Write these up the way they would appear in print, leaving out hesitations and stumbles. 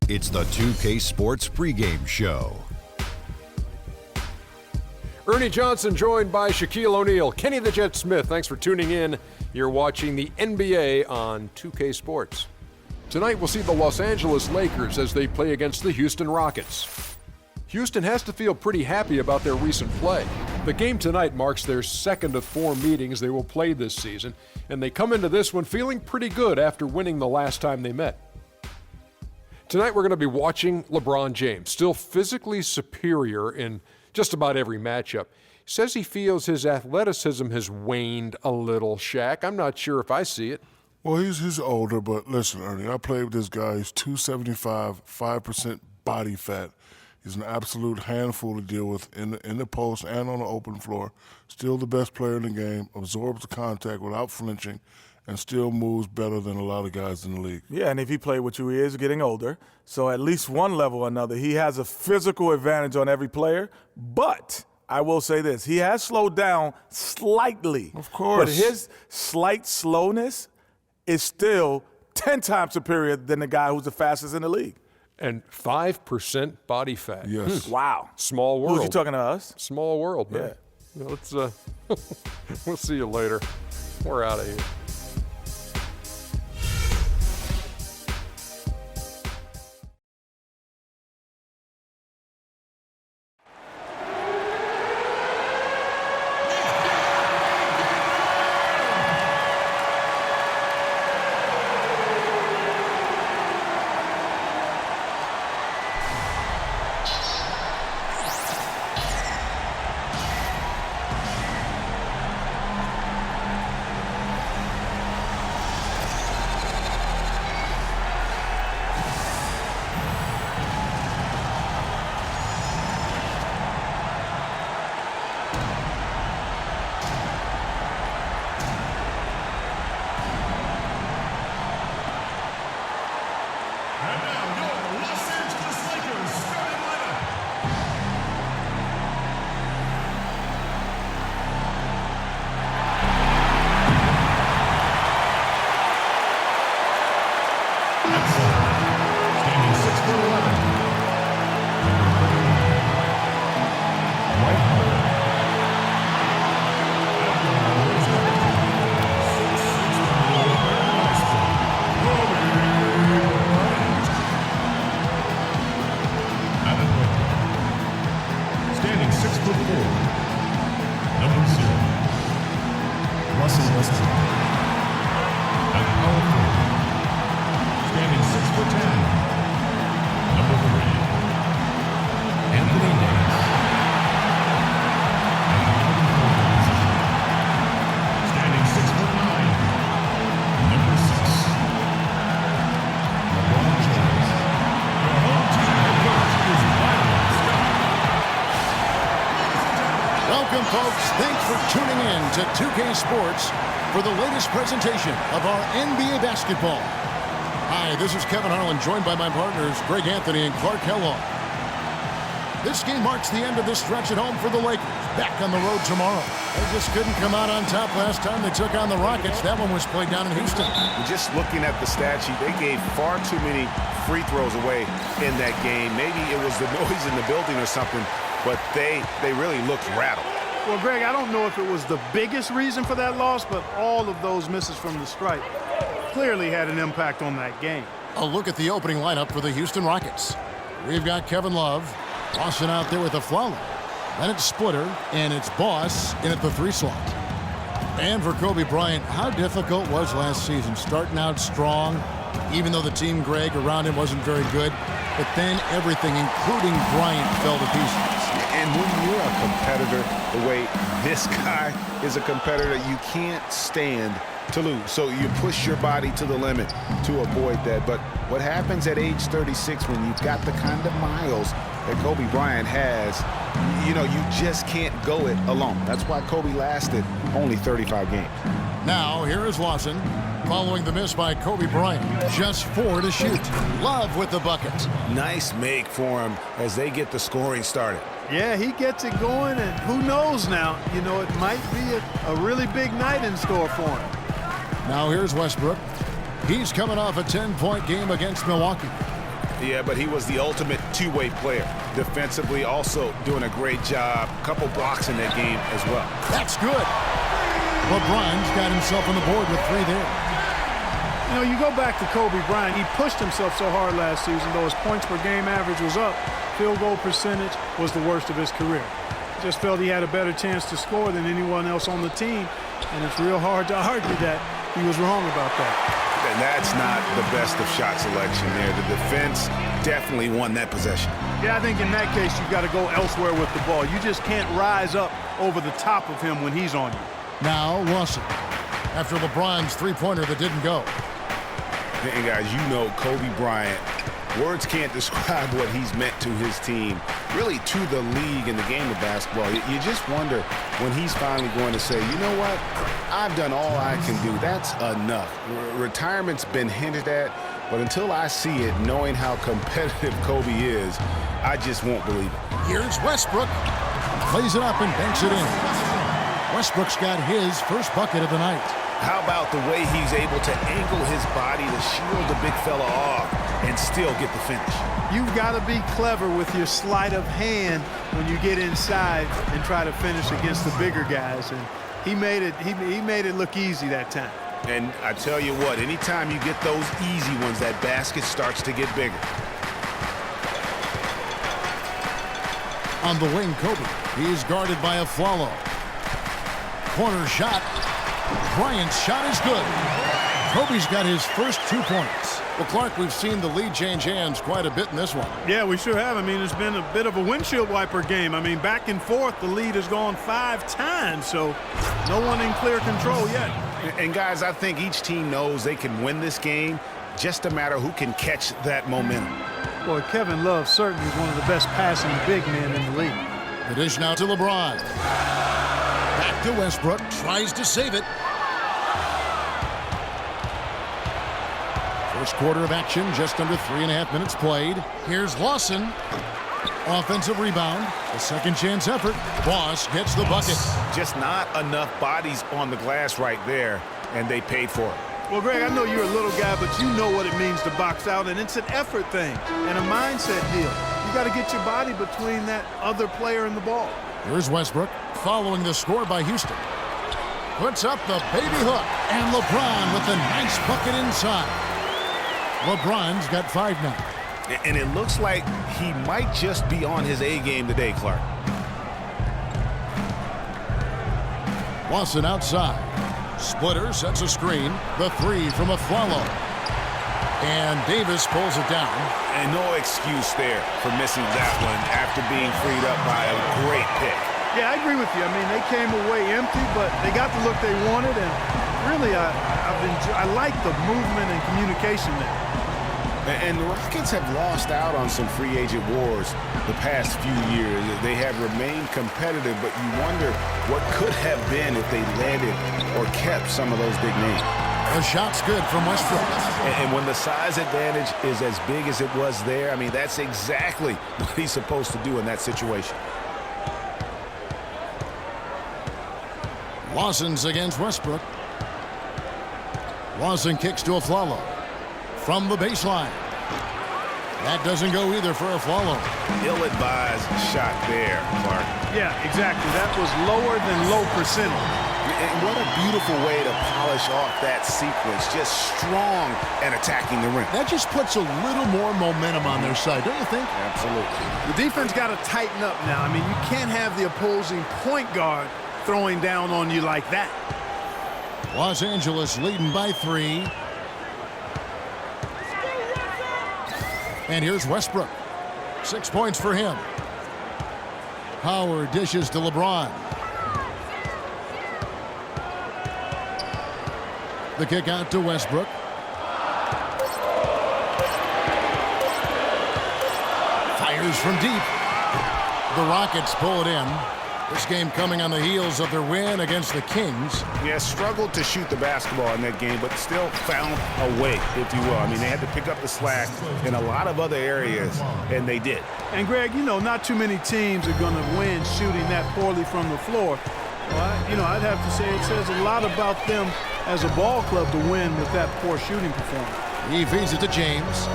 It's the 2K Sports pregame show. Ernie Johnson joined by Shaquille O'Neal. Kenny the Jet Smith, thanks for tuning in. You're watching the NBA on 2K Sports. Tonight we'll see the Los Angeles Lakers as they play against the Houston Rockets. Houston has to feel pretty happy about their recent play. The game tonight marks their second of 4 meetings they will play this season, and they come into this one feeling pretty good after winning the last time they met. Tonight we're going to be watching LeBron James, still physically superior in just about every matchup. He says he feels his athleticism has waned a little, Shaq. I'm not sure if I see it. Well, he's older, but listen, Ernie, I played with this guy. He's 275, 5% body fat. He's an absolute handful to deal with in the post and on the open floor. Still the best player in the game, absorbs the contact without flinching, and still moves better than a lot of guys in the league. Yeah, and if he played with you, he is getting older. So at least one level or another, he has a physical advantage on every player. But I will say this, he has slowed down slightly. Of course. But his slight slowness is still 10 times superior than the guy who's the fastest in the league. And 5% body fat. Yes. Wow. Small world. Who's you talking to us? Small world, man. Yeah. Let's, we'll see you later. We're out of here. Welcome, folks. Thanks for tuning in to 2K Sports for the latest presentation of our NBA basketball. Hi, this is Kevin Harlan, joined by my partners Greg Anthony and Clark Kellogg. This game marks the end of this stretch at home for the Lakers. Back on the road tomorrow. They just couldn't come out on top last time they took on the Rockets. That one was played down in Houston. Just looking at the stat sheet, they gave far too many free throws away in that game. Maybe it was the noise in the building or something, but they really looked rattled. Well, Greg, I don't know if it was the biggest reason for that loss, but all of those misses from the stripe clearly had an impact on that game. A look at the opening lineup for the Houston Rockets. We've got Kevin Love, Lawson out there with a Flawless. Then it's Splitter, and it's Boss in at the 3 slot. And for Kobe Bryant, how difficult was last season? Starting out strong, even though the team, Greg, around him wasn't very good. But then everything, including Bryant, fell to pieces. And when you're a competitor, the way this guy is a competitor, you can't stand to lose. So you push your body to the limit to avoid that. But what happens at age 36 when you've got the kind of miles that Kobe Bryant has, you just can't go it alone. That's why Kobe lasted only 35 games. Now, here is Lawson, following the miss by Kobe Bryant. Just 4 to shoot. Love with the bucket. Nice make for him as they get the scoring started. Yeah, he gets it going, and who knows now, it might be a really big night in store for him. Now here's Westbrook. He's coming off a 10-point game against Milwaukee. Yeah, but he was the ultimate two-way player. Defensively, also doing a great job. A couple blocks in that game as well. That's good. LeBron's got himself on the board with 3 there. You know, you go back to Kobe Bryant. He pushed himself so hard last season, though his points per game average was up. Field goal percentage was the worst of his career. Just felt he had a better chance to score than anyone else on the team, and it's real hard to argue that he was wrong about that. And that's not the best of shot selection there. The defense definitely won that possession. Yeah, I think in that case, you've got to go elsewhere with the ball. You just can't rise up over the top of him when he's on you. Now Lawson, after LeBron's three-pointer that didn't go. And guys, you know Kobe Bryant, words can't describe what he's meant to his team, really to the league and the game of basketball. You just wonder when he's finally going to say, you know what, I've done all I can do. That's enough. Retirement's been hinted at, but until I see it, knowing how competitive Kobe is, I just won't believe it. Here's Westbrook. Plays it up and banks it in. Westbrook's got his first bucket of the night. How about the way he's able to angle his body to shield the big fella off and still get the finish? You've got to be clever with your sleight of hand when you get inside and try to finish against the bigger guys. And he made it look easy that time. And I tell you what, anytime you get those easy ones, that basket starts to get bigger. On the wing, Kobe. He's guarded by a Flalo. Corner shot. Bryant's shot is good. Kobe's got his first 2 points. Well, Clark, we've seen the lead change hands quite a bit in this one. Yeah, we sure have. I mean, it's been a bit of a windshield wiper game. I mean, back and forth, the lead has gone 5 times, so no one in clear control yet. And guys, I think each team knows they can win this game, just a matter who can catch that momentum. Boy, Kevin Love certainly is one of the best passing big men in the league. The dish now to LeBron. Back to Westbrook. Tries to save it. First quarter of action, just under 3.5 minutes played. Here's Lawson. Offensive rebound. A second chance effort. Boss gets the bucket. Just not enough bodies on the glass right there, and they paid for it. Well, Greg, I know you're a little guy, but you know what it means to box out, and it's an effort thing and a mindset deal. You got to get your body between that other player and the ball. Here's Westbrook, following the score by Houston. Puts up the baby hook, and LeBron with a nice bucket inside. LeBron's got 5 now. And it looks like he might just be on his A game today, Clark. Lawson outside. Splitter sets a screen. The 3 from Aflalo. And Davis pulls it down. And no excuse there for missing that one after being freed up by a great pick. Yeah, I agree with you. I mean, they came away empty, but they got the look they wanted, and really, I like the movement and communication there. And the Rockets have lost out on some free agent wars the past few years. They have remained competitive, but you wonder what could have been if they landed or kept some of those big names. The shot's good from Westbrook. And when the size advantage is as big as it was there, I mean, that's exactly what he's supposed to do in that situation. Lawson's against Westbrook. Lawson kicks to Aflalo. From the baseline. That doesn't go either for Aflalo. Ill-advised shot there, Clark. Yeah, exactly. That was lower than low percentage. And what a beautiful way to polish off that sequence. Just strong and attacking the rim. That just puts a little more momentum on their side, don't you think? Absolutely. The defense got to tighten up now. I mean, you can't have the opposing point guard throwing down on you like that. Los Angeles leading by 3. And here's Westbrook. 6 points for him. Howard dishes to LeBron. The kick out to Westbrook. Fires from deep. The Rockets pull it in. This game coming on the heels of their win against the Kings. Yeah, struggled to shoot the basketball in that game, but still found a way, if you will. I mean, they had to pick up the slack in a lot of other areas, and they did. And, Greg, you know, not too many teams are going to win shooting that poorly from the floor. Well, I'd have to say it says a lot about them as a ball club to win with that poor shooting performance. He feeds it to James.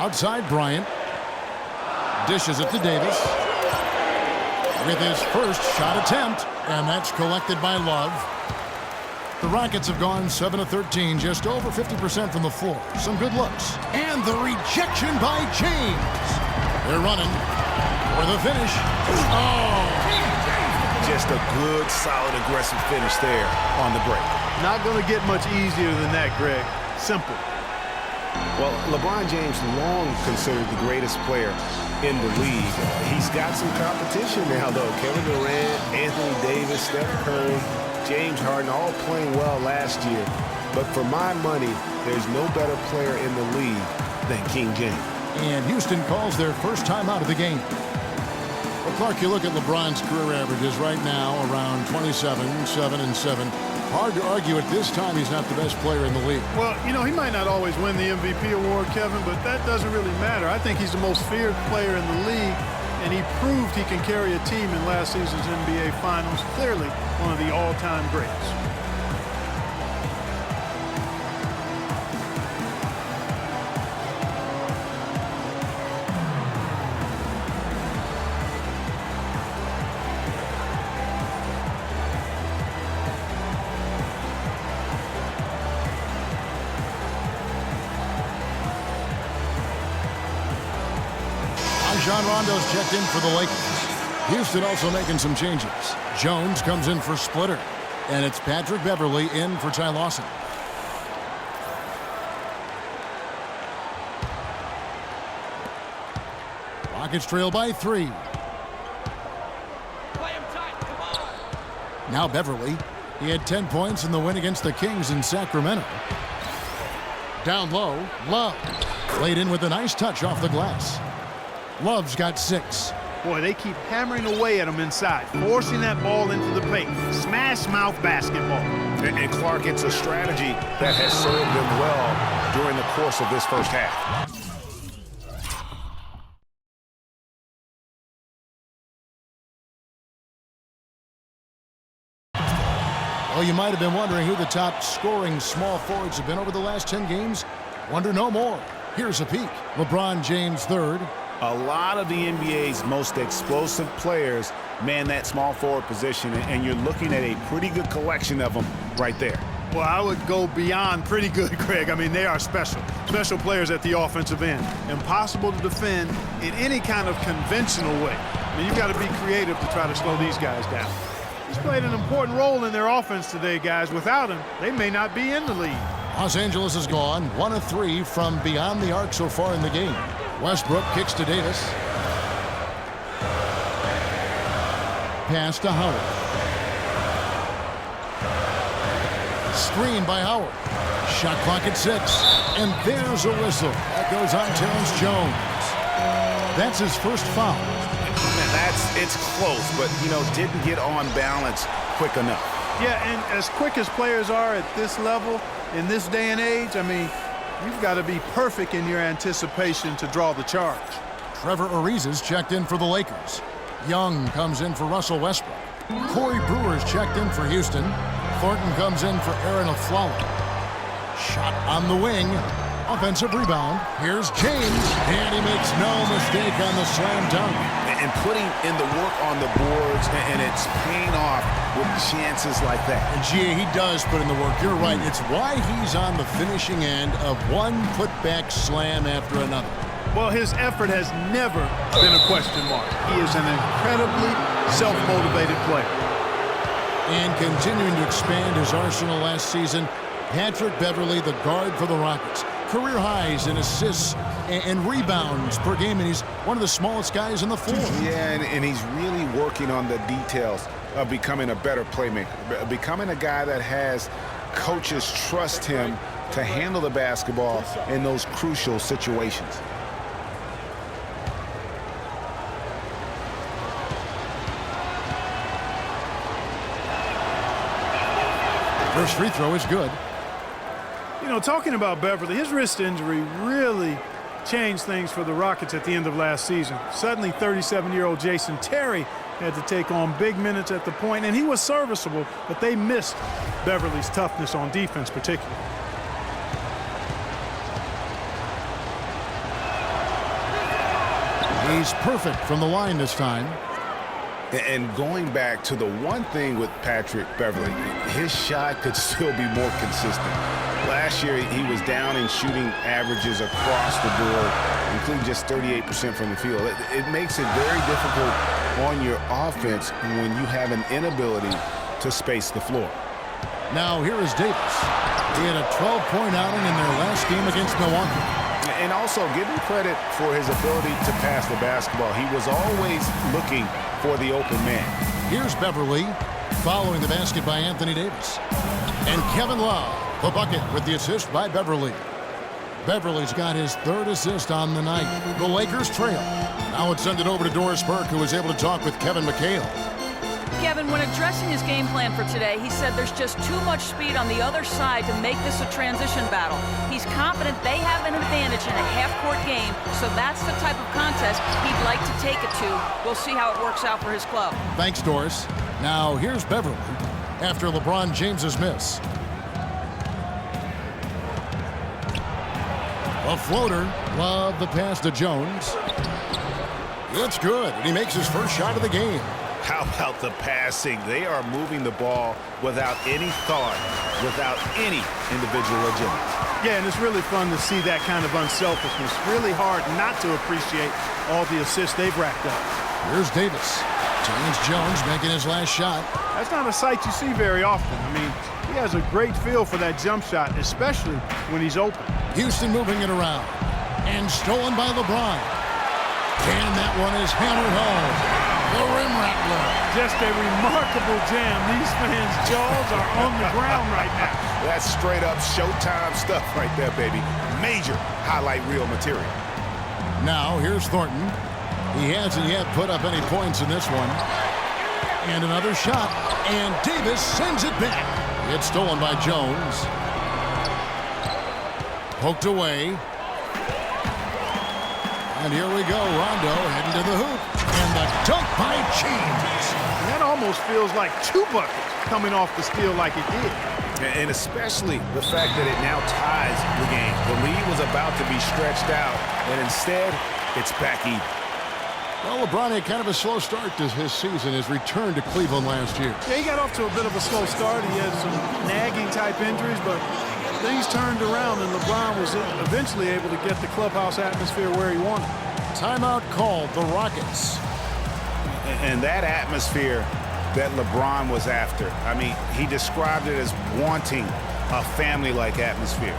Outside Bryant. Dishes it to Davis. With his first shot attempt, and that's collected by Love. The Rockets have gone 7 of 13, just over 50% from the floor. Some good looks. And the rejection by James. They're running for the finish. Oh! Just a good, solid, aggressive finish there on the break. Not going to get much easier than that, Greg. Simple. Well, LeBron James long considered the greatest player in the league. He's got some competition now, though. Kevin Durant, Anthony Davis, Steph Curry, James Harden, all playing well last year. But for my money, there's no better player in the league than King James. And Houston calls their first time out of the game. Well, Clark, you look at LeBron's career averages right now, around 27, 7 and 7. Hard to argue at this time he's not the best player in the league. Well, you know, he might not always win the MVP award, Kevin, but that doesn't really matter. I think he's the most feared player in the league, and he proved he can carry a team in last season's NBA Finals. Clearly one of the all-time greats. John Rondo's checked in for the Lakers. Houston also making some changes. Jones comes in for Splitter. And it's Patrick Beverley in for Ty Lawson. Rockets trail by 3. Now Beverley. He had 10 points in the win against the Kings in Sacramento. Down low, Love. Laid in with a nice touch off the glass. Love's got 6. Boy, they keep hammering away at him inside, forcing that ball into the paint. Smash mouth basketball. And Clark, it's a strategy that has served them well during the course of this first half. Well, you might have been wondering who the top scoring small forwards have been over the last 10 games. Wonder no more. Here's a peek. LeBron James third. A lot of the NBA's most explosive players man that small forward position, and you're looking at a pretty good collection of them right there. Well, I would go beyond pretty good, Greg. I mean, they are special. Special players at the offensive end. Impossible to defend in any kind of conventional way. I mean, you've got to be creative to try to slow these guys down. He's played an important role in their offense today, guys. Without him, they may not be in the lead. Los Angeles has gone 1 of 3 from beyond the arc so far in the game. Westbrook kicks to Davis. Pass to Howard. Screen by Howard. Shot clock at 6. And there's a whistle. That goes on Terrence Jones. That's his first foul. Man, it's close, but, didn't get on balance quick enough. Yeah, and as quick as players are at this level, in this day and age, I mean, you've got to be perfect in your anticipation to draw the charge. Trevor Ariza's checked in for the Lakers. Young comes in for Russell Westbrook. Corey Brewer's checked in for Houston. Thornton comes in for Aaron Aflalo. Shot on the wing. Offensive rebound. Here's James. And he makes no mistake on the slam dunk. And putting in the work on the boards, and it's paying off with chances like that. And gee, he does put in the work. You're right. It's why he's on the finishing end of one putback slam after another. Well, his effort has never been a question mark. He is an incredibly self-motivated player. And continuing to expand his arsenal last season, Patrick Beverley, the guard for the Rockets. Career highs in assists and rebounds per game, and he's one of the smallest guys on the floor. Yeah, and he's really working on the details of becoming a better playmaker, becoming a guy that has coaches trust him to handle the basketball in those crucial situations. First free throw is good. Talking about Beverley, his wrist injury really changed things for the Rockets at the end of last season. Suddenly, 37-year-old Jason Terry had to take on big minutes at the point, and he was serviceable, but they missed Beverley's toughness on defense particularly. He's perfect from the line this time. And going back to the one thing with Patrick Beverley, his shot could still be more consistent. Last year, he was down in shooting averages across the board, including just 38% from the field. It makes it very difficult on your offense when you have an inability to space the floor. Now here is Davis. He had a 12-point outing in their last game against Milwaukee. And also give him credit for his ability to pass the basketball. He was always looking for the open man. Here's Beverley following the basket by Anthony Davis. And Kevin Love, the bucket with the assist by Beverley. Beverley's got his third assist on the night. The Lakers trail. Now let's send it over to Doris Burke, who was able to talk with Kevin McHale. Kevin, when addressing his game plan for today, he said there's just too much speed on the other side to make this a transition battle. He's confident they have an advantage in a half-court game, so that's the type of contest he'd like to take it to. We'll see how it works out for his club. Thanks, Doris. Now here's Beverley after LeBron James's miss. A floater. Love the pass to Jones. It's good, and he makes his first shot of the game. How about the passing? They are moving the ball without any thought, without any individual agenda. Yeah, and it's really fun to see that kind of unselfishness. Really hard not to appreciate all the assists they've racked up. Here's Davis. James Jones making his last shot. That's not a sight you see very often. I mean, he has a great feel for that jump shot, especially when he's open. Houston moving it around. And stolen by LeBron. And that one is hammered home. The rim rattler. Just a remarkable jam. These fans' jaws are on the ground right now. That's straight up Showtime stuff right there, baby. Major highlight reel material. Now here's Thornton. He hasn't yet put up any points in this one. And another shot. And Davis sends it back. It's stolen by Jones. Poked away. And here we go. Rondo heading to the hoop. And the dunk by James. And that almost feels like two buckets coming off the steal like it did. And especially the fact that it now ties the game. The lead was about to be stretched out, and instead, it's back even. Well, LeBron had kind of a slow start to his season, his return to Cleveland last year. Yeah, he got off to a bit of a slow start. He had some nagging-type injuries, but things turned around, and LeBron was eventually able to get the clubhouse atmosphere where he wanted. Timeout called, the Rockets. And that atmosphere that LeBron was after, I mean, he described it as wanting a family-like atmosphere.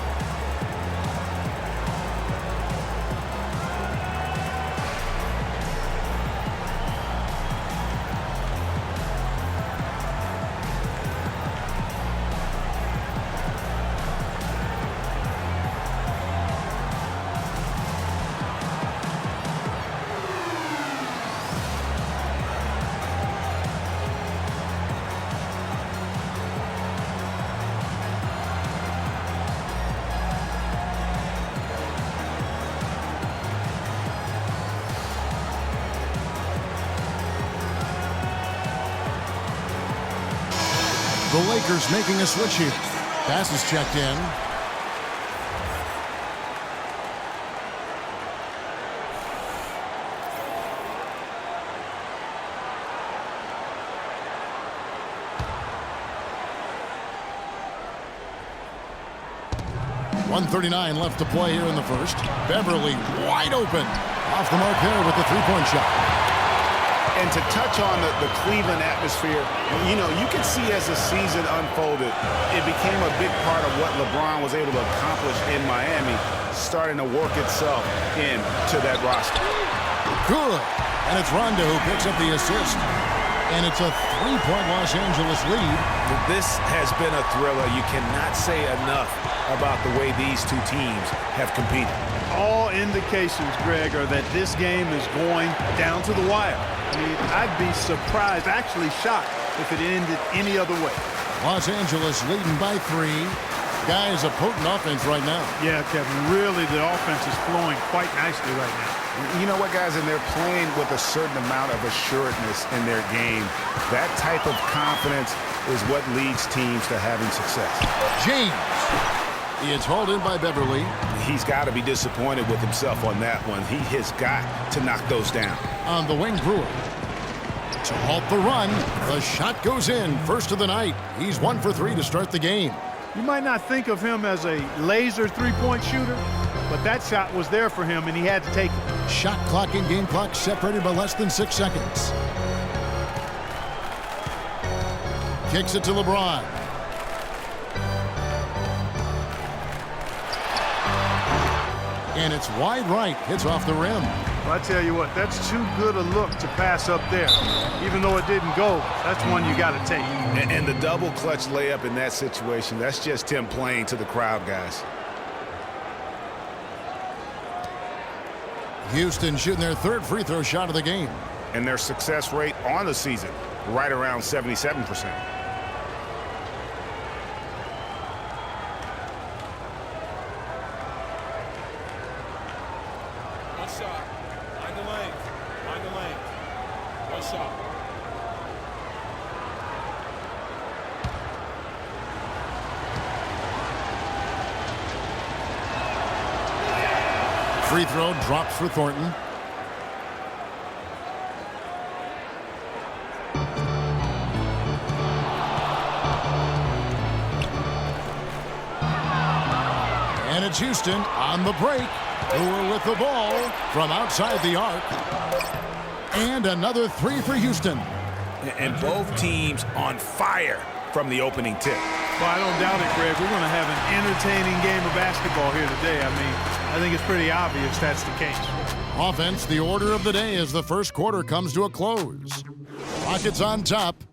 The Lakers making a switch here. Pass is checked in. .139 left to play here in the first. Beverley wide open. Off the mark there with the three-point shot. And to touch on the Cleveland atmosphere, you know, you can see as the season unfolded, it became a big part of what LeBron was able to accomplish in Miami, starting to work itself into that roster. Good. And it's Rondo who picks up the assist. And it's a three-point Los Angeles lead. This has been a thriller. You cannot say enough about the way these two teams have competed. All indications, Greg, are that this game is going down to the wire. I mean, I'd be surprised, actually shocked, if it ended any other way. Los Angeles leading by 3. Guys, a potent offense right now. Yeah, Kevin, really the offense is flowing quite nicely right now. You know what, guys, and they're playing with a certain amount of assuredness in their game. That type of confidence is what leads teams to having success. James. He is hauled in by Beverley. He's got to be disappointed with himself on that one. He has got to knock those down. On the wing, Brewer. To halt the run, the shot goes in. First of the night. He's 1 for 3 to start the game. You might not think of him as a laser three-point shooter, but that shot was there for him, and he had to take it. Shot clock and game clock separated by less than 6 seconds. Kicks it to LeBron. And it's wide right. Hits off the rim. Well, I tell you what, that's too good a look to pass up there. Even though it didn't go, that's one you got to take. And the double clutch layup in that situation, that's just him playing to the crowd, guys. Houston shooting their 3rd free throw shot of the game. And their success rate on the season, right around 77%. Free throw drops for Thornton. And it's Houston on the break. Brewer with the ball from outside the arc. And another 3 for Houston. And both teams on fire from the opening tip. Well, I don't doubt it, Greg. We're going to have an entertaining game of basketball here today. I mean, I think it's pretty obvious that's the case. Offense, the order of the day as the first quarter comes to a close. Rockets on top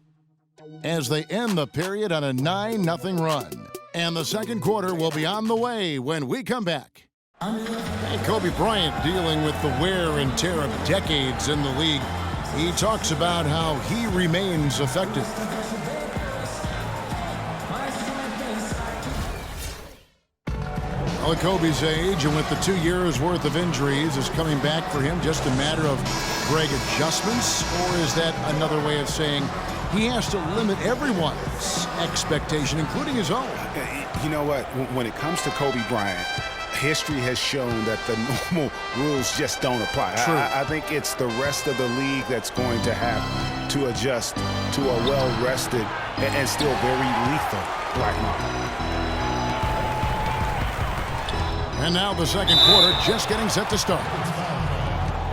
as they end the period on a 9-0 run. And the second quarter will be on the way when we come back. And Kobe Bryant dealing with the wear and tear of decades in the league. He talks about how he remains effective. Well, at Kobe's age, and with the 2 years' worth of injuries, is coming back for him just a matter of Greg adjustments? Or is that another way of saying he has to limit everyone's expectation, including his own? You know what? When it comes to Kobe Bryant, history has shown that the normal rules just don't apply. I think it's the rest of the league that's going to have to adjust to a well-rested and still very lethal Black. And now the second quarter just getting set to start.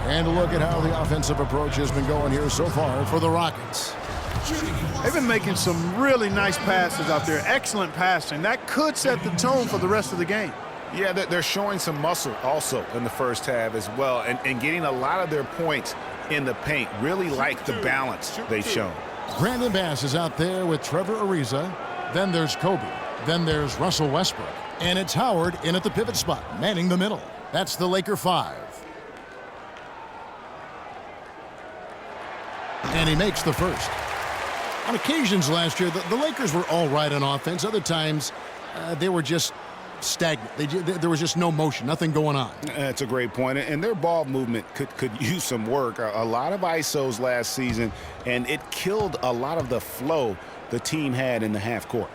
And a look at how the offensive approach has been going here so far for the Rockets. They've been making some really nice passes out there. Excellent passing. That could set the tone for the rest of the game. Yeah, they're showing some muscle also in the first half as well, and getting a lot of their points in the paint. Really like the balance they've shown. Brandon Bass is out there with Trevor Ariza. Then there's Kobe. Then there's Russell Westbrook. And it's Howard in at the pivot spot, manning the middle. That's the Laker 5. And he makes the first. On occasions last year, the Lakers were all right on offense. Other times, they were just stagnant. There was just no motion, nothing going on. That's a great point. And their ball movement could use some work. A lot of ISOs last season, and it killed a lot of the flow the team had in the half court.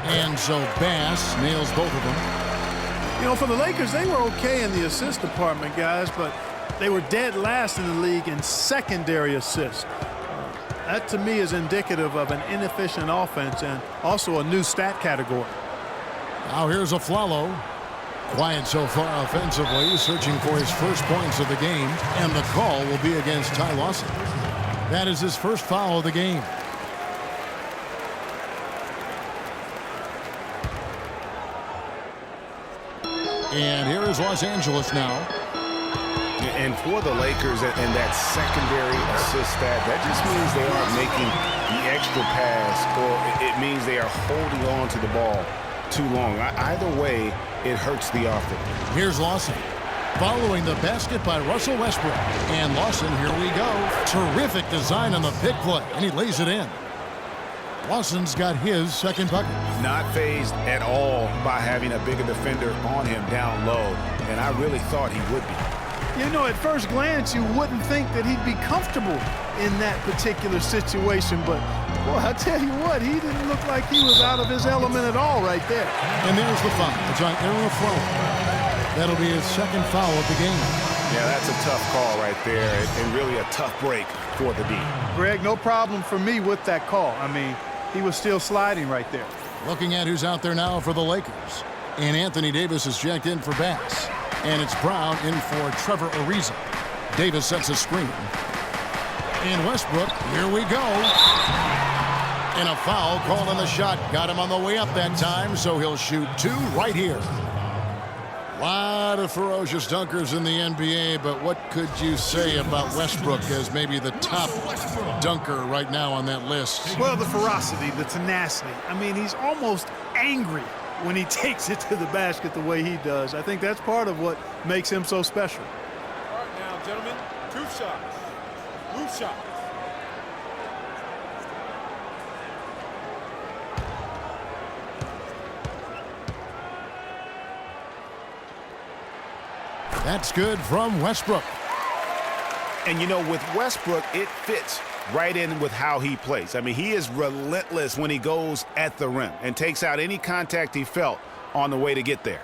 And so Bass nails both of them. You know, for the Lakers, they were okay in the assist department, guys, but they were dead last in the league in secondary assists. That, to me, is indicative of an inefficient offense and also a new stat category. Now here's Aflalo. Quiet so far offensively, searching for his first points of the game, and the call will be against Ty Lawson. That is his first foul of the game. And here is Los Angeles now. And for the Lakers and that secondary assist stat, that just means they aren't making the extra pass, or it means they are holding on to the ball too long. Either way, it hurts the offense. Here's Lawson. Following the basket by Russell Westbrook. And Lawson, here we go. Terrific design on the pick play, and he lays it in. Lawson's got his second bucket. Not fazed at all by having a bigger defender on him down low, and I really thought he would be. You know, at first glance, you wouldn't think that he'd be comfortable in that particular situation, but boy, I tell you what, he didn't look like he was out of his element at all right there. And there's the foul. It's on Aaron Aflalo. That'll be his second foul of the game. Yeah, that's a tough call right there, and really a tough break for the D. Greg, no problem for me with that call. I mean, he was still sliding right there. Looking at who's out there now for the Lakers. And Anthony Davis is checked in for Bass. And it's Brown in for Trevor Ariza. Davis sets a screen. And Westbrook, here we go. And a foul called on the shot. Got him on the way up that time, so he'll shoot two right here. A lot of ferocious dunkers in the NBA, but what could you say about Westbrook as maybe the top dunker right now on that list? Well, the ferocity, the tenacity. I mean, he's almost angry when he takes it to the basket the way he does. I think that's part of what makes him so special. All right, now, gentlemen, two shots. Move shots. That's good from Westbrook. And, you know, with Westbrook, it fits right in with how he plays. I mean, he is relentless when he goes at the rim and takes out any contact he felt on the way to get there.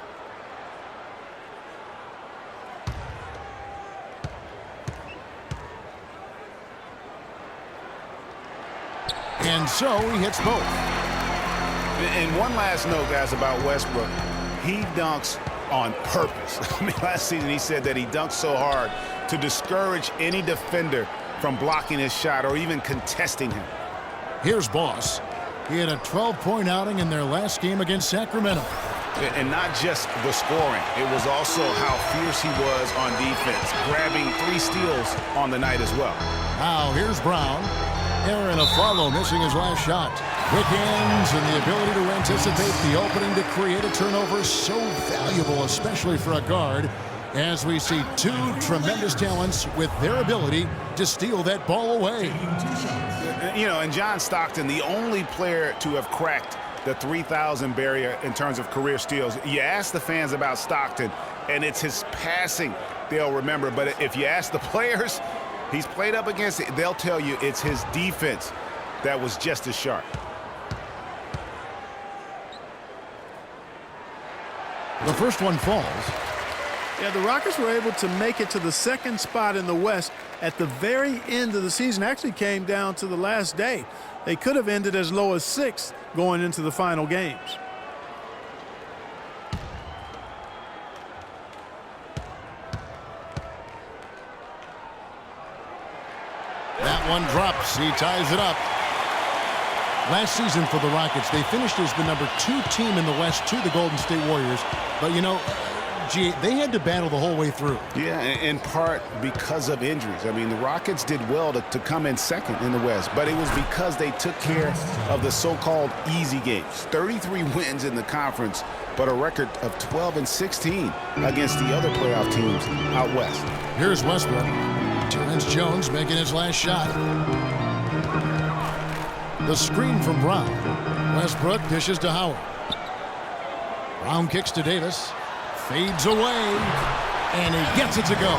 And so he hits both. And one last note, guys, about Westbrook. He dunks on purpose. I mean, last season he said that he dunked so hard to discourage any defender from blocking his shot or even contesting him. Here's Boss. He had a 12-point outing in their last game against Sacramento. And not just the scoring. It was also how fierce he was on defense, grabbing 3 steals on the night as well. Now here's Brown. Aaron Aflalo missing his last shot. Quick hands and the ability to anticipate the opening to create a turnover is so valuable, especially for a guard, as we see two tremendous talents with their ability to steal that ball away. You know, and John Stockton, the only player to have cracked the 3,000 barrier in terms of career steals. You ask the fans about Stockton, and it's his passing they'll remember. But if you ask the players he's played up against, they'll tell you it's his defense that was just as sharp. The first one falls. Yeah, the Rockets were able to make it to the second spot in the West at the very end of the season. Actually came down to the last day. They could have ended as low as 6th going into the final games. That one drops. He ties it up. Last season for the Rockets, they finished as the number 2 team in the West to the Golden State Warriors. But, you know, they had to battle the whole way through. Yeah, in part because of injuries. I mean, the Rockets did well to come in second in the West, but it was because they took care of the so-called easy games. 33 wins in the conference, but a record of 12-16 against the other playoff teams out West. Here's Westbrook. Terrence Jones making his last shot. The screen from Brown. Westbrook dishes to Howard. Brown kicks to Davis. Fades away. And he gets it to go.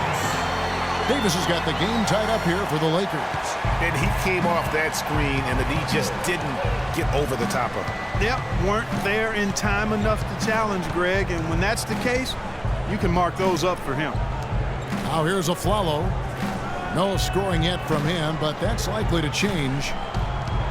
Davis has got the game tied up here for the Lakers. And he came off that screen, and the D just didn't get over the top of it. Yep, weren't there in time enough to challenge Greg. And when that's the case, you can mark those up for him. Now here's Aflalo. No scoring yet from him, but that's likely to change.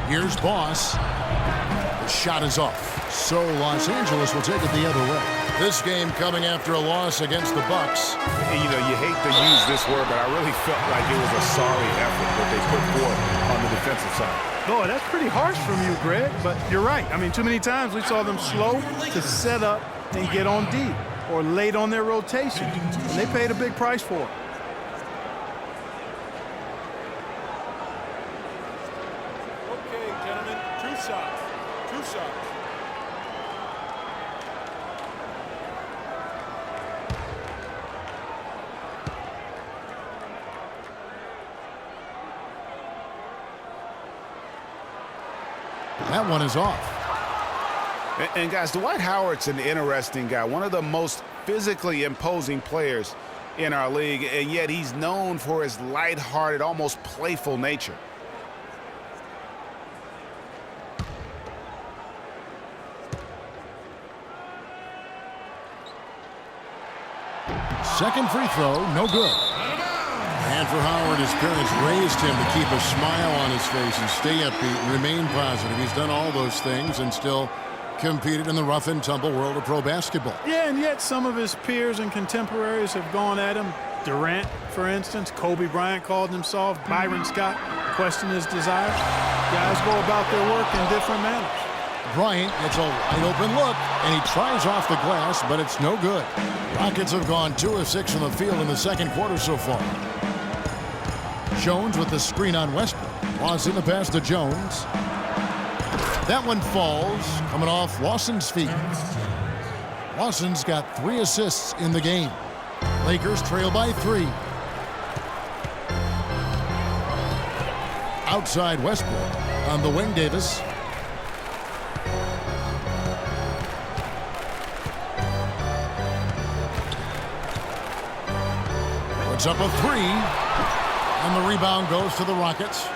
Here's Boss. The shot is off. So Los Angeles will take it the other way. This game coming after a loss against the Bucks. And, you know, you hate to use this word, but I really felt like it was a sorry effort that they put forth on the defensive side. Boy, that's pretty harsh from you, Greg, but you're right. I mean, too many times we saw them slow to set up and get on D or late on their rotation, and they paid a big price for it. That one is off. And guys, Dwight Howard's an interesting guy, one of the most physically imposing players in our league, and yet he's known for his lighthearted, almost playful nature. Second free throw, no good. And for Howard, his parents raised him to keep a smile on his face and stay upbeat and remain positive. He's done all those things and still competed in the rough and tumble world of pro basketball. Yeah, and yet some of his peers and contemporaries have gone at him. Durant, for instance, Kobe Bryant called him soft. Byron Scott questioned his desire. Guys go about their work in different manners. Bryant gets a wide open look, and he tries off the glass, but it's no good. Rockets have gone 2 of 6 from the field in the second quarter so far. Jones with the screen on Westbrook. Lawson the pass to Jones. That one falls, coming off Lawson's feet. Lawson's got 3 assists in the game. Lakers trail by 3. Outside Westbrook on the wing, Davis. Puts up a 3, and the rebound goes to the Rockets.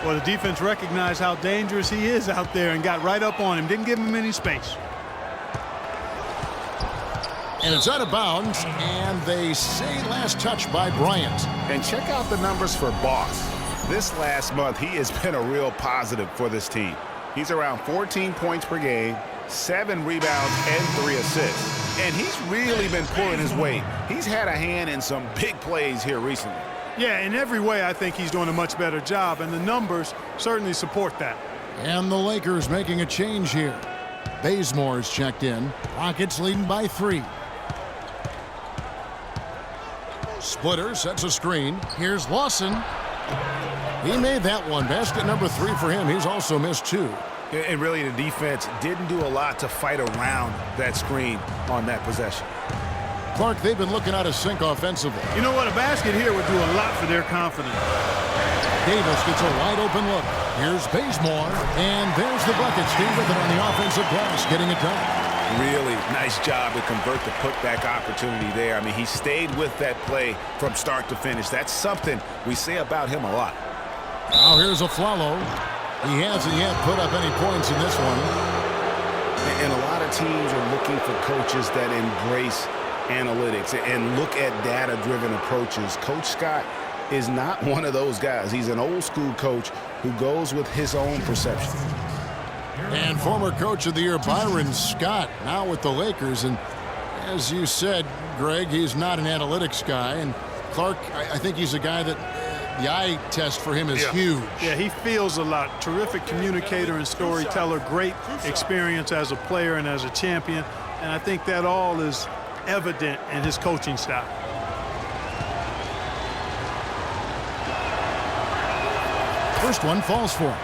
Well, the defense recognized how dangerous he is out there and got right up on him. Didn't give him any space. And it's out of bounds, and they say last touch by Bryant. And check out the numbers for Boss. This last month, he has been a real positive for this team. He's around 14 points per game, 7 rebounds, and 3 assists. And he's really been pulling his weight. He's had a hand in some big plays here recently. Yeah, in every way, I think he's doing a much better job, and the numbers certainly support that. And the Lakers making a change here. Bazemore's checked in. Rockets leading by 3. Splitter sets a screen. Here's Lawson. He made that one. Basket number 3 for him. He's also missed 2. And really, the defense didn't do a lot to fight around that screen on that possession. Clark, they've been looking out of sync offensively. You know what? A basket here would do a lot for their confidence. Davis gets a wide open look. Here's Bazemore. And there's the bucket. Steve with it on the offensive glass, getting it done. Really nice job to convert the putback opportunity there. I mean, he stayed with that play from start to finish. That's something we say about him a lot. Now here's a Flalo. He hasn't yet put up any points in this one. And a lot of teams are looking for coaches that embrace analytics and look at data-driven approaches. Coach Scott is not one of those guys. He's an old-school coach who goes with his own perception. And former Coach of the Year Byron Scott now with the Lakers. And as you said, Greg, he's not an analytics guy. And Clark, I think he's a guy that the eye test for him is huge. Yeah, he feels a lot. Terrific communicator and storyteller. Great experience as a player and as a champion. And I think that all is evident in his coaching style. First one falls for him.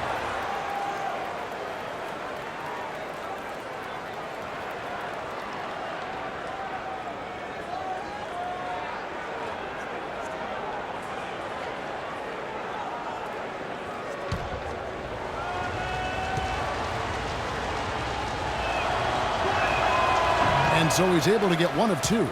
And so he's able to get 1 of 2.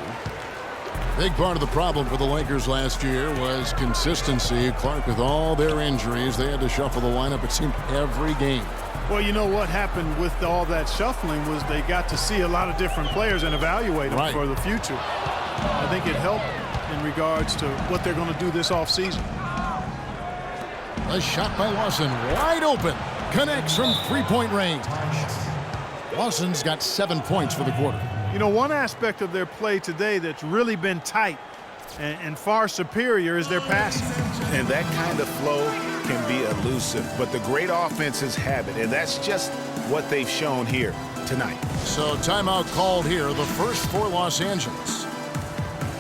Big part of the problem for the Lakers last year was consistency. Clark, with all their injuries, they had to shuffle the lineup, it seemed, every game. Well, you know what happened with all that shuffling was they got to see a lot of different players and evaluate them for the future. I think it helped in regards to what they're going to do this offseason. A shot by Lawson, wide open. Connects from three-point range. Lawson's got 7 points for the quarter. You know, one aspect of their play today that's really been tight and far superior is their passing. And that kind of flow can be elusive, but the great offenses have it, and that's just what they've shown here tonight. So timeout called here, the first for Los Angeles.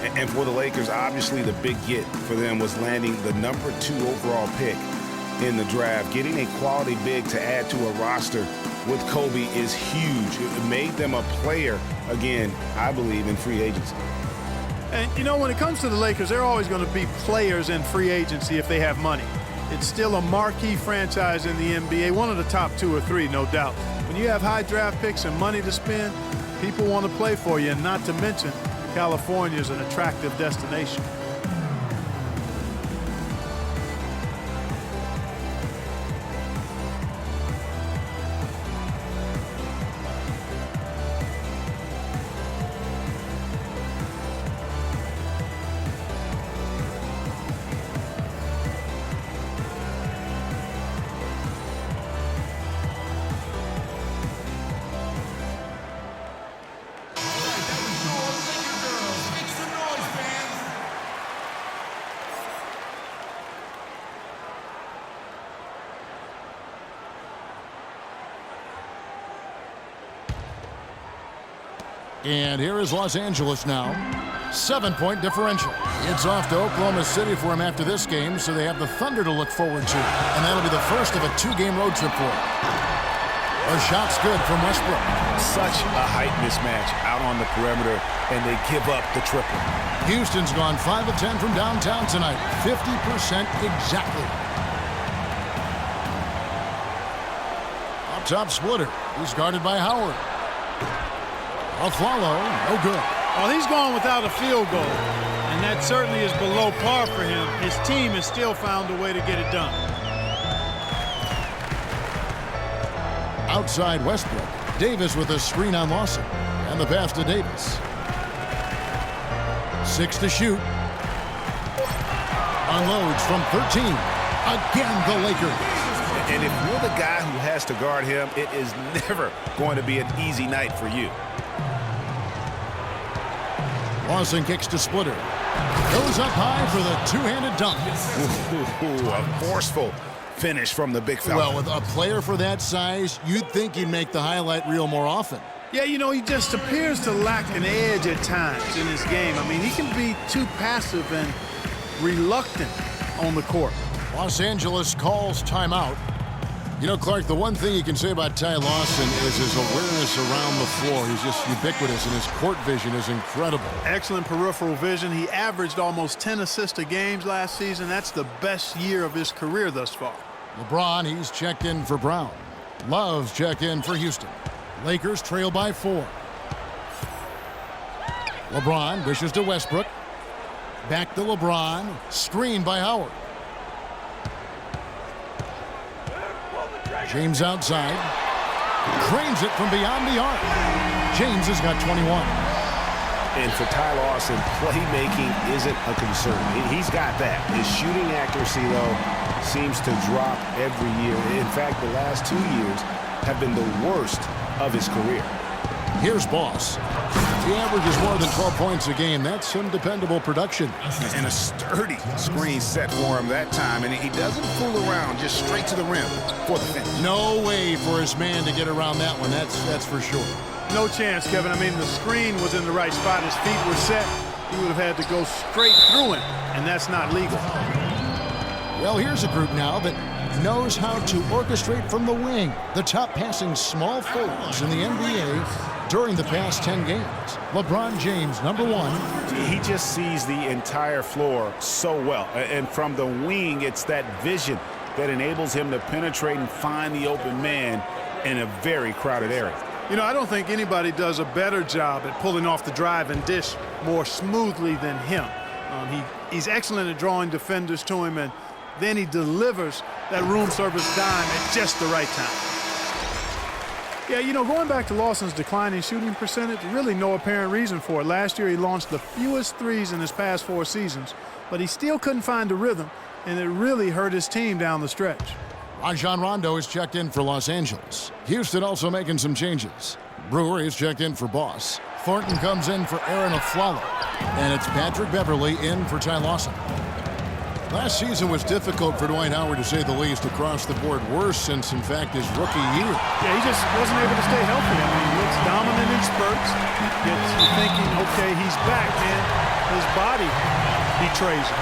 And for the Lakers, obviously the big get for them was landing the number 2 overall pick in the draft. Getting a quality big to add to a roster with Kobe is huge. It made them a player, again, I believe, in free agency. And, you know, when it comes to the Lakers, they're always going to be players in free agency if they have money. It's still a marquee franchise in the NBA, one of the top 2 or 3, no doubt. When you have high draft picks and money to spend, people want to play for you, and not to mention California is an attractive destination. And here is Los Angeles now. 7-point differential. It's off to Oklahoma City for him after this game, so they have the Thunder to look forward to. And that'll be the first of a 2-game road trip for him. A shot's good from Westbrook. Such a height mismatch out on the perimeter, and they give up the triple. Houston's gone 5 of 10 from downtown tonight. 50% exactly. Up top, Splitter. He's guarded by Howard. Aflalo, no good. Well, he's gone without a field goal, and that certainly is below par for him. His team has still found a way to get it done. Outside Westbrook. Davis with a screen on Lawson. And the pass to Davis. 6 to shoot. Unloads from 13. Again, the Lakers. And if you're the guy who has to guard him, it is never going to be an easy night for you. Lawson kicks to Splitter. Goes up high for the two-handed dunk. A forceful finish from the big fella. Well, with a player for that size, you'd think he'd make the highlight reel more often. Yeah, you know, he just appears to lack an edge at times in his game. I mean, he can be too passive and reluctant on the court. Los Angeles calls timeout. You know, Clark, the one thing you can say about Ty Lawson is his awareness around the floor. He's just ubiquitous, and his court vision is incredible. Excellent peripheral vision. He averaged almost 10 assists a game last season. That's the best year of his career thus far. LeBron, he's checked in for Brown. Love's checked in for Houston. Lakers trail by 4. LeBron dishes to Westbrook. Back to LeBron. Screened by Howard. James outside. Cranes it from beyond the arc. James has got 21. And for Ty Lawson, playmaking isn't a concern. He's got that. His shooting accuracy, though, seems to drop every year. In fact, the last 2 years have been the worst of his career. Here's Boss. He averages more than 12 points a game. That's some dependable production. And a sturdy screen set for him that time. And he doesn't fool around, just straight to the rim for the finish. No way for his man to get around that one. That's for sure. No chance, Kevin. I mean, the screen was in the right spot. His feet were set. He would have had to go straight through him, and that's not legal. Well, here's a group now that knows how to orchestrate from the wing. The top passing small forwards in the NBA during the past 10 games. LeBron James, number 1. He just sees the entire floor so well. And from the wing, it's that vision that enables him to penetrate and find the open man in a very crowded area. You know, I don't think anybody does a better job at pulling off the drive and dish more smoothly than him. He's excellent at drawing defenders to him, and then he delivers that room service dime at just the right time. Yeah, you know, going back to Lawson's declining shooting percentage, really no apparent reason for it. Last year he launched the fewest threes in his past 4 seasons, but he still couldn't find a rhythm, and it really hurt his team down the stretch. Rajon Rondo is checked in for Los Angeles. Houston also making some changes. Brewer is checked in for Boss. Thornton comes in for Aaron Aflalo. And it's Patrick Beverley in for Ty Lawson. Last season was difficult for Dwight Howard, to say the least, across the board. Worse since, in fact, his rookie year. Yeah, he just wasn't able to stay healthy. I mean, he looks dominant in spurts. Gets you thinking, okay, he's back, man. His body betrays him.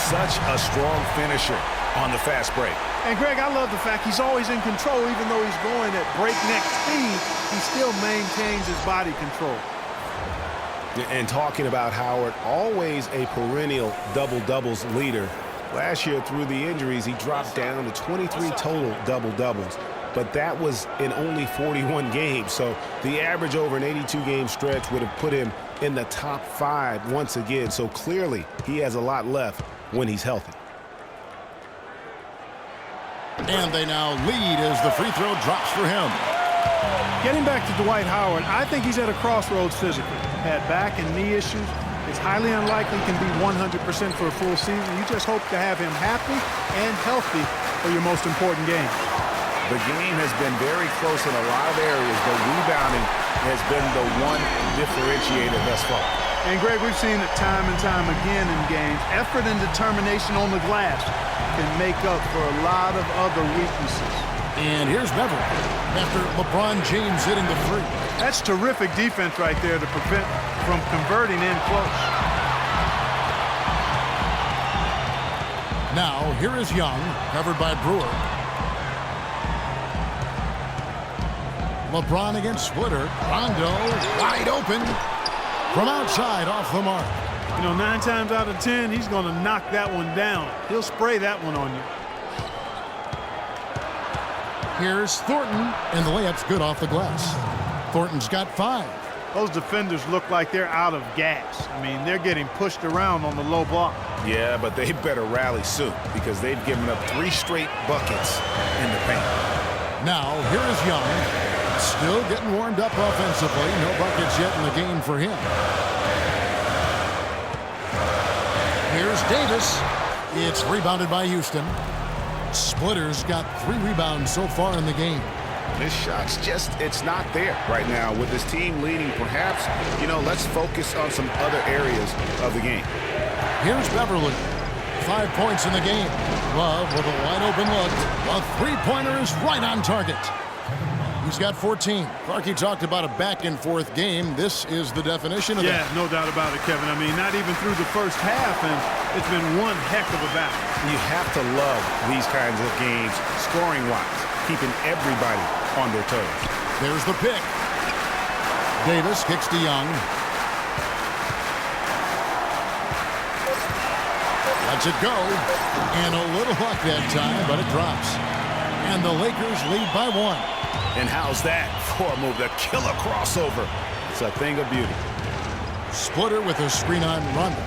Such a strong finisher on the fast break. And, Greg, I love the fact he's always in control. Even though he's going at breakneck speed, he still maintains his body control. And talking about Howard, always a perennial double-doubles leader. Last year, through the injuries, he dropped down to 23 total double-doubles. but that was in only 41 games. So the average over an 82-game stretch would have put him in the top 5 once again. So clearly he has a lot left when he's healthy. And they now lead as the free throw drops for him. Getting back to Dwight Howard, I think he's at a crossroads physically. Had back and knee issues. It's highly unlikely he can be 100% for a full season. You just hope to have him happy and healthy for your most important game. The game has been very close in a lot of areas, but rebounding has been the one differentiator thus far. And, Greg, we've seen it time and time again in games. Effort and determination on the glass can make up for a lot of other weaknesses. And here's Beverly after LeBron James hitting the three. That's terrific defense right there to prevent from converting in close. Now, here is Young, covered by Brewer. LeBron against Splitter. Rondo wide open from outside off the mark. You know, 9 times out of 10, he's going to knock that one down. He'll spray that one on you. Here's Thornton, and the layup's good off the glass. Thornton's got 5. Those defenders look like they're out of gas. I mean, they're getting pushed around on the low block. Yeah, but they better rally soon because they've given up 3 straight buckets in the paint. Now, here is Young. Still getting warmed up offensively. No buckets yet in the game for him. Here's Davis. It's rebounded by Houston. Splitter's got 3 rebounds so far in the game. This shot's just, it's not there right now. With this team leading, perhaps, you know, let's focus on some other areas of the game. Here's Beverly. 5 points in the game. Love with a wide open look. A three-pointer is right on target. He's got 14. Clarkie talked about a back-and-forth game. This is the definition of that. Yeah, no doubt about it, Kevin. I mean, not even through the first half, and it's been one heck of a battle. You have to love these kinds of games, scoring-wise, keeping everybody on their toes. There's the pick. Davis kicks to Young. Lets it go. And a little luck that time, but it drops. And the Lakers lead by 1. And how's that for a move? The killer crossover. It's a thing of beauty. Splitter with a screen on Rondo.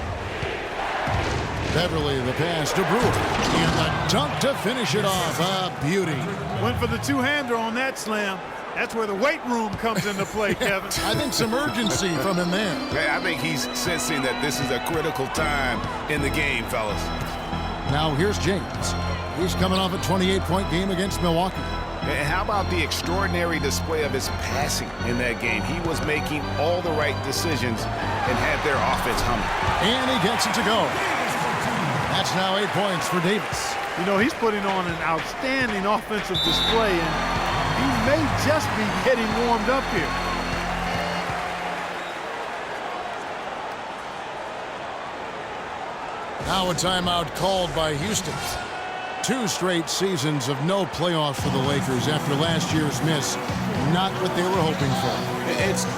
Beverly the pass to Brewer. And the dunk to finish it off. A beauty. Went for the two-hander on that slam. That's where the weight room comes into play, Kevin. I think some urgency from him there. I think he's sensing that this is a critical time in the game, fellas. Now here's James. He's coming off a 28-point game against Milwaukee. And how about the extraordinary display of his passing in that game? He was making all the right decisions and had their offense humming. And he gets it to go. That's now 8 points for Davis. You know, he's putting on an outstanding offensive display, and he may just be getting warmed up here. Now a timeout called by Houston. 2 straight seasons of no playoffs for the Lakers after last year's miss. Not what they were hoping for.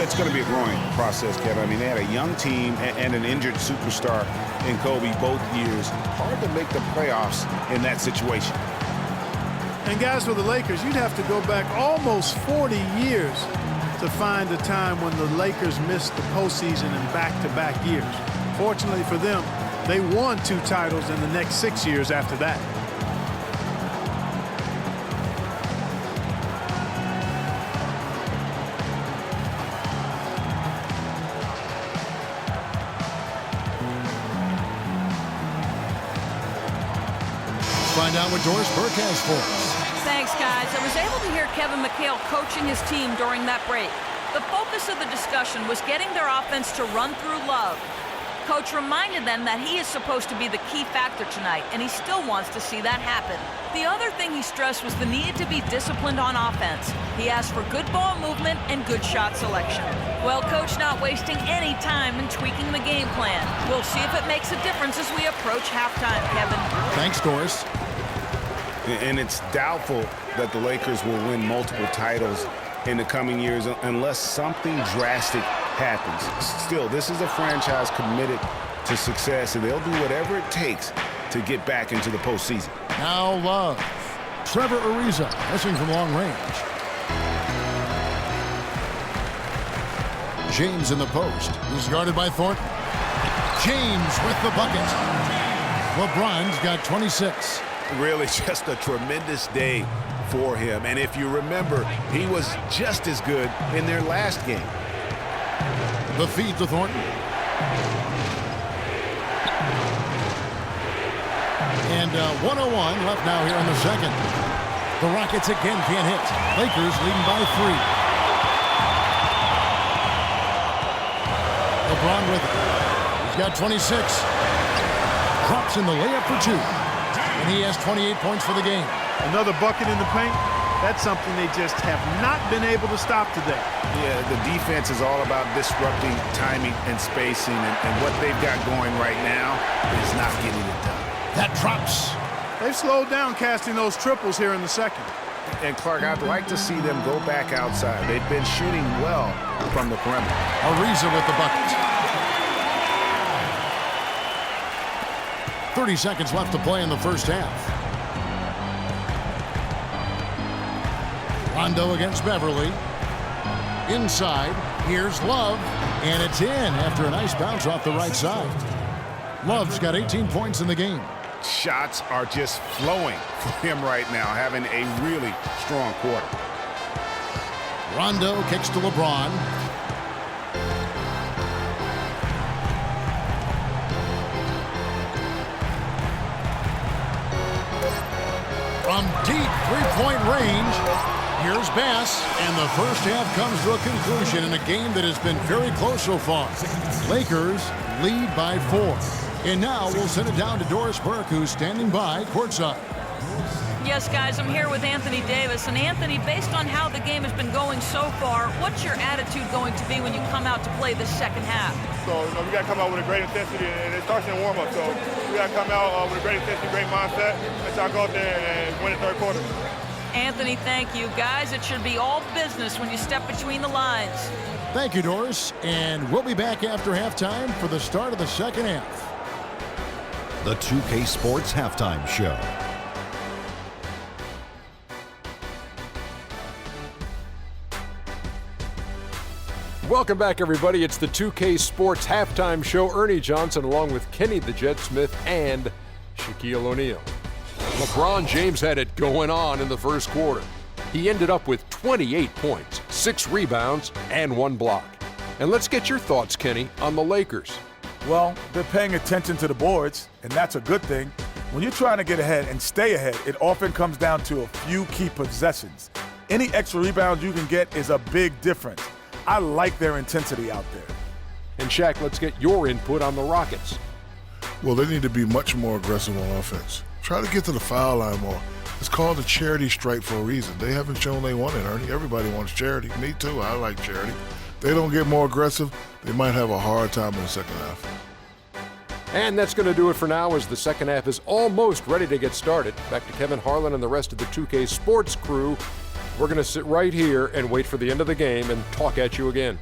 It's going to be a growing process, Kevin. I mean, they had a young team and an injured superstar in Kobe both years. Hard to make the playoffs in that situation. And guys, for the Lakers, you'd have to go back almost 40 years to find a time when the Lakers missed the postseason in back-to-back years. Fortunately for them, they won 2 titles in the next 6 years after that. Find out what Doris Burke has for us. Thanks, guys. I was able to hear Kevin McHale coaching his team during that break. The focus of the discussion was getting their offense to run through Love. Coach reminded them that he is supposed to be the key factor tonight, and he still wants to see that happen. The other thing he stressed was the need to be disciplined on offense. He asked for good ball movement and good shot selection. Well, Coach not wasting any time in tweaking the game plan. We'll see if it makes a difference as we approach halftime, Kevin. Thanks, Doris. And it's doubtful that the Lakers will win multiple titles in the coming years unless something drastic happens. Still, this is a franchise committed to success, and they'll do whatever it takes to get back into the postseason. Now Love. Trevor Ariza missing from long range. James in the post. He's guarded by Thornton. James with the bucket. LeBron's got 26. Really just a tremendous day for him. And if you remember, he was just as good in their last game. The feed to Thornton. And 1:01 left now here in the second. The Rockets again can't hit. Lakers leading by 3. LeBron with it. He's got 26. Drops in the layup for 2. And he has 28 points for the game. Another bucket in the paint. That's something they just have not been able to stop today. Yeah, the defense is all about disrupting timing and spacing, and what they've got going right now is not getting it done. That drops. They've slowed down casting those triples here in the second. And Clark, I'd like to see them go back outside. They've been shooting well from the perimeter. Ariza with the bucket. 30 seconds left to play in the first half. Rondo against Beverly. Inside, here's Love, and it's in after a nice bounce off the right side. Love's got 18 points in the game. Shots are just flowing for him right now, having a really strong quarter. Rondo kicks to LeBron. From deep three-point range, here's Bass, and the first half comes to a conclusion in a game that has been very close so far. Lakers lead by 4. And now we'll send it down to Doris Burke, who's standing by courtside. Yes, guys, I'm here with Anthony Davis. And Anthony, based on how the game has been going so far, what's your attitude going to be when you come out to play the second half? So, we got to come out with a great intensity, and it starts in warm-up. So, we got to come out with a great intensity, great mindset, and try to go out there and win the third quarter. Anthony, thank you. Guys, it should be all business when you step between the lines. Thank you, Doris. And we'll be back after halftime for the start of the second half. The 2K Sports Halftime Show. Welcome back, everybody. It's the 2K Sports Halftime Show. Ernie Johnson along with Kenny the Jet Smith and Shaquille O'Neal. LeBron James had it going on in the first quarter. He ended up with 28 points, 6 rebounds, and 1 block. And let's get your thoughts, Kenny, on the Lakers. Well, they're paying attention to the boards, and that's a good thing. When you're trying to get ahead and stay ahead, it often comes down to a few key possessions. Any extra rebounds you can get is a big difference. I like their intensity out there. And Shaq, let's get your input on the Rockets. Well, they need to be much more aggressive on offense. Try to get to the foul line more. It's called a charity strike for a reason. They haven't shown they want it, Ernie. Everybody wants charity. Me too. I like charity. If they don't get more aggressive, they might have a hard time in the second half. And that's going to do it for now as the second half is almost ready to get started. Back to Kevin Harlan and the rest of the 2K Sports crew. We're going to sit right here and wait for the end of the game and talk at you again.